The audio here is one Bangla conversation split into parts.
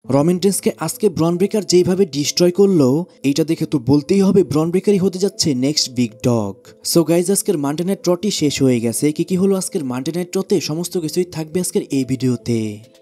রমেন রেন্সকে আজকে ব্রন ব্রেকার যেইভাবে ডিস্ট্রয় করলো এইটা দেখে তো বলতেই হবে ব্রন ব্রেকারই হতে যাচ্ছে next big dog. So guys আজকের মানডে নাইট ট্রটি শেষ হয়ে গেছে। কি হলো আজকের মানডে নাইট ট্রতে সমস্ত কিছুই থাকবে আজকের এই ভিডিওতে।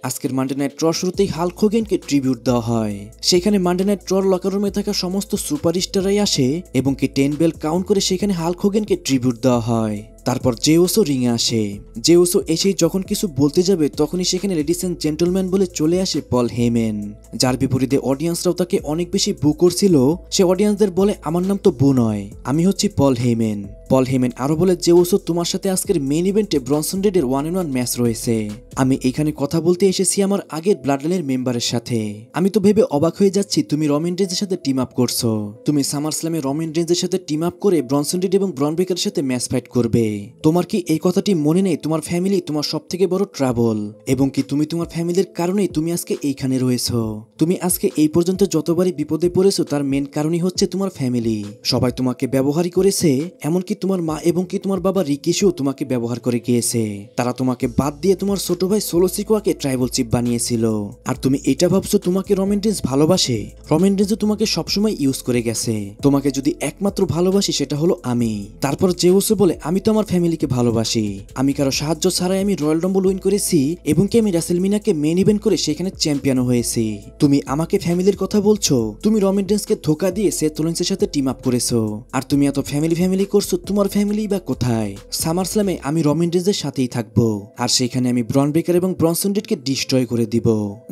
আজকের মানডে নাইট ট্র শুরুতেই হাল্ক হোগেনকে ট্রিবিউট দেওয়া হয়। সেখানে মানডে নাইট ট্রর লকার রুমে থাকা সমস্ত সুপারস্টাররাই আসে এবং কি 10 বেল কাউন্ট করে সেখানে হাল্ক হোগেনকে ট্রিবিউট দেওয়া হয়। তারপর জেউসো রিংয়ে আসে। জেউসো এসেই যখন কিছু বলতে যাবে তখনই সেখানে লেডিস এন্ড জেন্টলম্যান বলে চলে আসে পল হেমেন, যার বিপরীতে অডিয়েন্সরাও তাকে অনেক বেশি বু করছিল। সে অডিয়েন্সদের বলে আমার নাম তো বু নয়, আমি হচ্ছি পল হেমেন। পল হেমেন আরো বলে জেউসো তোমার সাথে আজকের মেইন ইভেন্টে ব্রনসন রিডের 1-on-1 ম্যাচ রয়েছে। আমি এখানে কথা বলতে এসেছি আমার আগের ব্লাডলাইনের মেম্বারের সাথে। আমি তো ভেবে অবাক হয়ে যাচ্ছি তুমি রমেন রেঞ্জের সাথে টিম আপ করছো। তুমি সামার স্ল্যামে রমেন রেঞ্জের সাথে টিম আপ করে ব্রনসন রিড এবং ব্রন ব্রেকারের সাথে ম্যাচ ফাইট করবে। তোমার কি এই কথাটি মনে নেই তোমার ফ্যামিলি তোমার সবথেকে বড় ট্রাবল এবং কি তুমি তোমার ফ্যামিলির কারণেই তুমি আজকে এইখানে রয়েছো। তুমি আজকে এই পর্যন্ত যতবারই বিপদে পড়েছো তার মেন কারণই হচ্ছে তোমার ফ্যামিলি। সবাই তোমাকে ব্যবহারই করেছে, এমনকি তোমার মা এবং কি তোমার বাবা রিকিশও তোমাকে ব্যবহার করে গিয়েছে। তারা তোমাকে বাদ দিয়ে তোমার ছোট ভাই সোলো সিকোয়াকে ট্রাইবল চিফ বানিয়েছিল। আর তুমি এটা ভাবছো তোমাকে রমেন রেঞ্জ ভালোবাসে। রমেন রেঞ্জও তোমাকে সবসময় ইউজ করে গেছে। তোমাকে যদি একমাত্র ভালোবাসি সেটা হলো আমি। তারপর জেউসো বলে আমি তো আমার ফ্যামিলিকে ভালোবাসি, আমি কারো সাহায্য ছাড়াই আমি রয়্যাল রাম্বল উইন করেছি এবং কি আমি রাসেলমিনাকে মেইন ইভেন্ট করে সেখানে চ্যাম্পিয়নও হয়েছি। তুমি আমাকে ফ্যামিলির কথা বলছো? তুমি রমেন রেঞ্জকে ধোকা দিয়ে সেথ রোলিন্সের সাথে টিম আপ করেছো। আর তুমি এত ফ্যামিলি করছো, তোমার ফ্যামিলি বা কোথায়? সামার স্ল্যামে আমি রমেন রেঞ্জের সাথেই থাকবো আর সেখানে আমি ব্রন ব্রেকার এবং ব্রনসন রিডকে ডিস্ট্রয় করে দিব।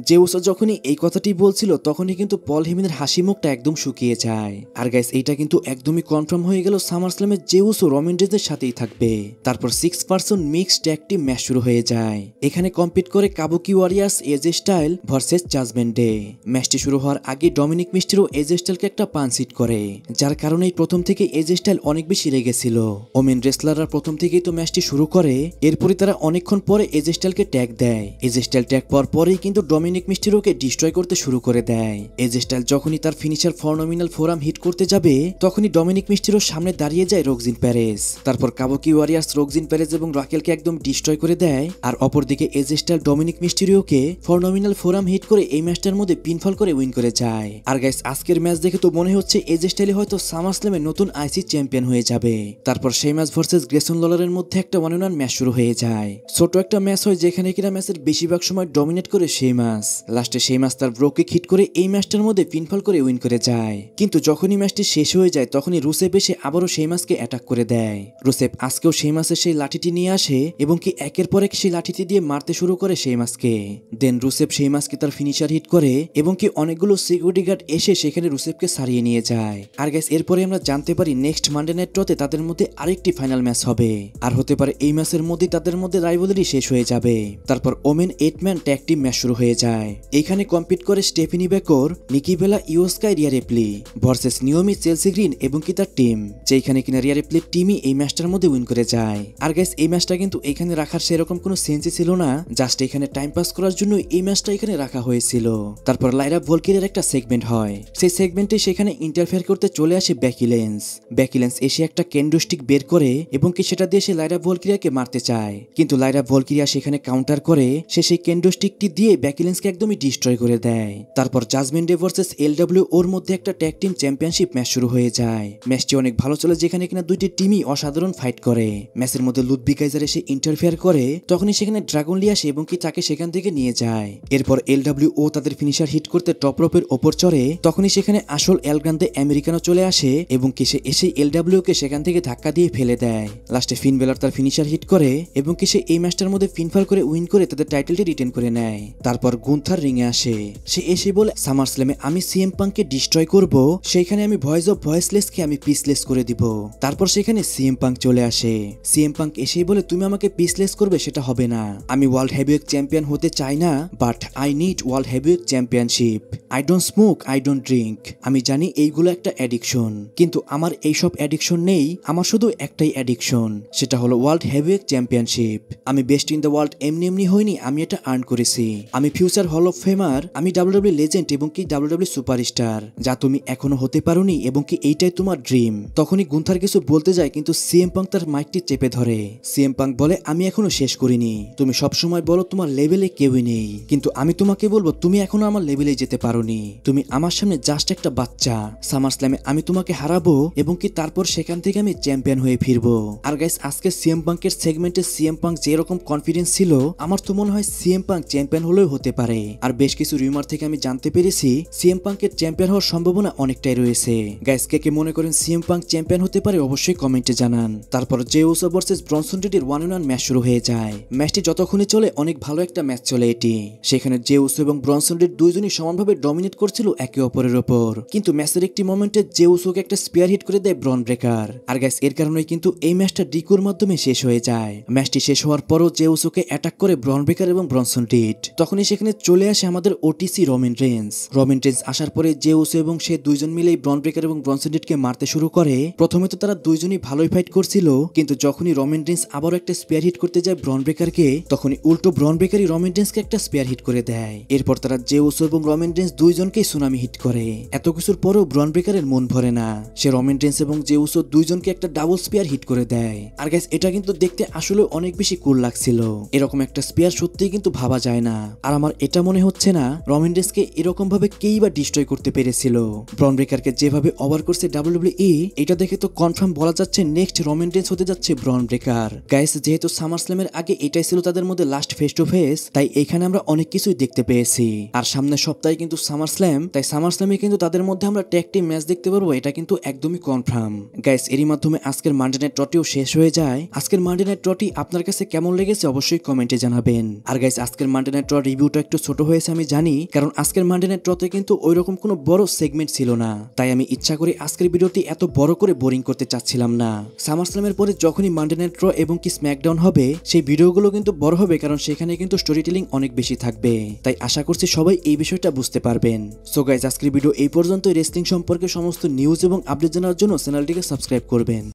জেউসো যখনই এই কথাটি বলছিল তখনই কিন্তু পল হেমেনের হাসি মুখটা একদম শুকিয়ে যায়। আর গাইস এইটা কিন্তু একদমই কনফার্ম হয়ে গেল সামার স্ল্যামে জেউসো রমেন রেঞ্জের সাথেই থাকবে। তারপর 6 person mixed tag team match শুরু হয়ে যায়। এখানে কম্পিট করে Kabuki Warriors AJ Styles versus Judgment Day. ম্যাচটি শুরু হওয়ার আগে ডমিনিক মিস্টেরো এজে স্টাইলকে একটা পাঞ্চ হিট করে, যার কারণেই প্রথম থেকে এজে স্টাইল অনেক বেশি রেগেছিল। ওমেন রেসলাররা প্রথম থেকেই তো ম্যাচটি শুরু করে, এরপরে তারা অনেকক্ষণ পরে এজে স্টাইলকে ট্যাগ দেয়। এজে স্টাইল ট্যাগ পাওয়ার পরেই কিন্তু ডমিনিক মিস্টেরোকে ডিস্ট্রয় করতে শুরু করে দেয়। এজে স্টাইল যখনই তার ফিনিশার ফর্নোমিনাল ফোরাম হিট করতে যাবে তখনই ডমিনিক মিস্টেরোর সামনে দাঁড়িয়ে যায় রোকজিন প্যারেস। তারপর কাবুকি ওয়ারিয়ার্স রোকজিন প্যারেস এবং রাকেলকে একদম ডিস্ট্রয় করে দেয়। আর অপরদিকে এজে স্টাইল ডমিনিক মিস্টেরিওকে ফর্নোমিনাল ফোরাম হিট করে এই ম্যাচটার মধ্যে পিনফল করে উইন করে যায়। আর গাইস আজকের ম্যাচ দেখে তো মনে হচ্ছে এজে স্টাইল হয়তো সামার স্ল্যামে নতুন আইসি চ্যাম্পিয়ন হয়ে যাবে। তারপর সেই ম্যাচ ভার্সেস গ্রেসন ললারের মধ্যে একটা 1-on-1 ম্যাচ শুরু হয়ে যায়। ছোট একটা ম্যাচ হয় যেখানে কিনা ম্যাচের বেশিরভাগ সময় ডমিনেট করে সেই ম্যাচ। লাস্টে সেই ম্যাচ তার ব্রোকে হিট করে এই ম্যাচটার মধ্যে পিনফল করে উইন করে যায়। কিন্তু যখনই ম্যাচটি শেষ হয়ে যায় তখনই রুসেফ এসে আবারও সেই ম্যাচকে অ্যাটাক করে দেয়। রুসেফ আজকেও সেই ম্যাচে সেই লাঠিটি নিয়ে আসে এবং কি একের পর এক সেই লাঠিটি দিয়ে মারতে শুরু করে সেই ম্যাচকে। দেন রুসেফ সেই ম্যাচকে তার ফিনিশার হিট করে এবং কি অনেকগুলো সিকিউরিটি গার্ড এসে সেখানে রুসেফকে সারিয়ে নিয়ে যায়। আর গাইস এরপরে আমরা জানতে পারি নেক্সট মানডে নাইট ট্রতে তাদের মধ্যে আরেকটি ফাইনাল ম্যাচ হবে। আর হতে পারে এই ম্যাচের মধ্যেই তাদের মধ্যে রাইভালরি শেষ হয়ে যাবে। তারপর ওমেন 8-ম্যান ট্যাগ টিম ম্যাচ শুরু হয়ে যায়। এখানে কম্পিট করে Stephanie বেকর, Nikki Bella, Iyo Sky, Rhea Ripley versus Naomi, Chelsea Green এবং কি তার টিম, যেখানে কিনা রিয়া রিপ্লির টিমই এই ম্যাচটার মধ্যে উইন করে যায়। আর গাইস এই ম্যাচটা কিন্তু এখানে রাখার সেরকম কোনো সেন্সই ছিল না, জাস্ট এখানে টাইম পাস করার জন্য এই ম্যাচটা এখানে রাখা হয়েছিল। তারপর লাইরা ভলকিরের একটা সেগমেন্ট হয়, সেই সেগমেন্টে সেখানে ইন্টারফেয়ার করতে চলে আসে বেকি লিঞ্চ। বেকি লিঞ্চ এসে একটা কেন্ডো স্টিক বের করে এবং কি সেটা দিয়ে সে লাইরা ভলকিরিয়াকে মারতে চায়, কিন্তু লাইরা ভলকিরিয়া সেখানে কাউন্টার করে সে সেই কেন্ডো স্টিকটি দিয়ে বেকি লিঞ্চকে একদমই ডিস্ট্রয় করে দেয়। তারপর জাজমেন্ট ডে ভার্সেস এলডব্লিউ ওর মধ্যে একটা ট্যাগ টিম চ্যাম্পিয়নশিপ ম্যাচ শুরু হয়ে যায়। ম্যাচটি অনেক ভালো চলে যেখানে কিনা দুইটি টিমই অসাধারণ ফাইট করে। ম্যাচের মধ্যে লুডভিগাইজার এসে ইন্টারফেয়ার করে, তখনই সেখানে ড্রাগন লি আসে এবং কি তাকে সেখান থেকে নিয়ে যায়। এরপর এলডব্লিউ ও তাদের ফিনিশার হিট করতে টপ রোপের ওপর চড়ে, তখনই সেখানে আসল এল গ্রান্দে আমেরিকানো চলে আসে এবং কি সে এসে এলডব্লিউ কে সেখান থেকে ধাক্কা দিয়ে ফেলে দেয়। লাস্টে ফিন বেলার তার ফিনিশার হিট করে এবং কি সে এই ম্যাচটার মধ্যে পিনফল করে উইন করে তাদের টাইটেলটি রিটেন করে নেয়। তারপর গুন্থার রিংয়ে আসে, সে এসে বলে সামার স্ল্যামে আমি সিএম পাঙ্ককে ডিস্ট্রয় করব, সেইখানে আমি ভয়েস অফ ভয়েসলেসকে আমি পিসলেস করে দিব। তারপর সেখানে সিএম পাঙ্ক চলে আসে। সিএম পাঙ্ক এসেই বলে তুমি আমাকে পিসলেস করবে সেটা হবে না, আমি ওয়ার্ল্ড হেভিওয়েট চ্যাম্পিয়ন হতে চাই না, but I need world heavyweight championship. I don't smoke, I don't drink. আমি জানি এইগুলো একটা অ্যাডিকশন, কিন্তু আমার এইসব অ্যাডিকশন নেই, আমার শুধু একটাই অ্যাডিকশন, সেটা হলো ওয়ার্ল্ড হেভিওয়েট চ্যাম্পিয়নশিপ। আমি বেস্ট ইন দ্য ওয়ার্ল্ড এমনি হইনি, আমি এটা আর্ন করেছি। আমি ফিউচার হল অফ ফেমার, আমি ডাব্লিউডাব্লিউ লেজেন্ড এবং কি ডাব্লিউডাব্লিউ সুপারস্টার, যা তুমি এখনো হতে পারোনি এবং কি এইটাই তোমার ড্রিম। তখনই গুন্থার কিছু বলতে যায় কিন্তু সিএম পাঙ্ক তার মাইকটি চেপে ধরে। সিএম পাঙ্ক বলে, আমি এখনো শেষ করিনি। তুমি সবসময় বলো তোমার লেভেলে কেউই নেই, কিন্তু আমি তোমাকে বলবো তুমি এখনো আমার লেভেলে যেতে পারোনি। তুমি আমার সামনে জাস্ট একটা বাচ্চা। সামার স্ল্যামে আমি তোমাকে হারাবো এবং কি তারপর সেখান থেকে আমি চ্যাম্পিয়ন হয়ে ফিরবো। আর গাইস, আজকে সিএম পাঙ্কের সেগমেন্টে সিএম পাঙ্ক যেরকম কনফিডেন্স ছিল, আমার তো মনে হয় সিএম পাঙ্ক চ্যাম্পিয়ন হলেও হতে পারে। আর বেশ কিছু রিউমার থেকে আমি জানতে পেরেছি সিএম পাঙ্কের চ্যাম্পিয়ন হওয়ার সম্ভাবনা অনেকটাই রয়েছে। গাইস, কে মনে করেন সিএম পাঙ্ক চ্যাম্পিয়ন হতে পারে অবশ্যই কমেন্টে জানান। তারপর জে উসো ভার্সেস ব্রনসন রিডের 1-on-1 ম্যাচ শুরু হয়ে যায়। ম্যাচটি যতক্ষণই চলে অনেক ভালো একটা ম্যাচ চলে এটি। সেখানে জে উসো এবং ব্রনসন রিড দুইজনই সমানভাবে ডমিনেট করছিল একে অপরের উপর, কিন্তু ম্যাচের একটি মোমেন্টে জে উসোকে একটা স্পিয়ার হিট করে দেয় ব্রন ব্রেকার। আর গাইস, এর কারণেই কিন্তু এই ম্যাচটা ডিকুর মাধ্যমে শেষ হয়ে যায়। ম্যাচটি শেষ হওয়ার পরও জে উসোকে অ্যাটাক করে ব্রন ব্রেকার এবং ব্রনসন রিড। তখনই সেখানে চলে আসে আমাদের OTC Roman Reigns. Roman Reigns আসার পরে জে উসো এবং সে দুইজন মিলেই ব্রন ব্রেকার এবং ব্রনসন রিডকে মারতে শুরু করে। প্রথমে তো তারা দুইজনই ভালোই ফাইট করছিল, কিন্তু যখনই রোমান রেন্স আবারও একটা স্পিয়ার হিট করতে যায় ব্রন ব্রেকারকে, তখনই উল্টো ব্রন ব্রেকারই রোমান রেন্সকে একটা স্পিয়ার হিট করে দেয়। এরপর তারা জে উসো এবং রোমান রেন্স দুইজনকেই সুনামি হিট করে। এত কিছুর পরেও ব্রন ব্রেকারের মন ভরে না, সে রোমান রেন্স এবং জে উসো দুইজনকে একটা ডাবল স্পিয়ার হিট করে দেয়। আর গাইস, এটা কিন্তু দেখতে আসলে অনেক বেশি কুল লাগছিল। এরকম একটা স্পিয়ার সত্যিই কিন্তু ভাবা যায় না। আর আমার এটা মনে হচ্ছে না রোমান রেন্সকে এরকম ভাবে কেই বা ডিস্ট্রয় করতে পেরেছিল। ব্রন ব্রেকারকে যেভাবে ওভার করছে ডাব্লিউডাব্লিউই, এটা দেখে তো কনফার্ম বলা যাচ্ছে নেক্সট রোমান রেন্স হতে যাচ্ছে ব্রন ব্রেকার। গাইস, যেহেতু সামার স্ল্যামের আগে এটাই ছিল তাদের মধ্যে লাস্ট ফেস টু ফেস, তাই এখানে আমরা অনেক কিছুই দেখতে পেয়েছি। আর সামনের সপ্তাহে কিন্তু সামার স্ল্যাম, তাই সামার স্ল্যামে কিন্তু তাদের মধ্যে আমরা ট্যাগ টিম ম্যাচ দেখতে পারবো, এটা কিন্তু একদমই কনফার্ম। গাইস, এরই মাধ্যমে আজকের মানডে নাইট রটিও শেষ হয়ে যায়। আজকের মানডে নাইট রটি আপনার কাছে কেমন লেগেছে অবশ্যই কমেন্টে জানাবেন। আর গাইস, আজকের মানডে নাইট র রিভিউটা একটু ছোট হয়েছে আমি জানি, কারণ আজকের মানডে নাইট রতে কিন্তু ওইরকম কোনো বড় সেগমেন্ট ছিল না, তাই আমি ইচ্ছা করে আজকের ভিডিওটি এত বড় করে বোরিং করতে চাচ্ছিলাম না। সামার স্ল্যামের পরে যখনই মানডে নাইট র এবং কি স্ম্যাকডাউন হবে, সেই ভিডিওগুলো কিন্তু বড় হবে, কারণ সেখানে কিন্তু স্টোরি টেলিং অনেক বেশি থাকবে। তাই আশা করছি সবাই এই বিষয়টা বুঝতে পারবেন। সো গাইস, আজকের ভিডিও এই পর্যন্ত। রেসলিং সম্পর্কে সমস্ত নিউজ এবং আপডেট জানার জন্য চ্যানেলটিকে সাবস্ক্রাইব করবেন।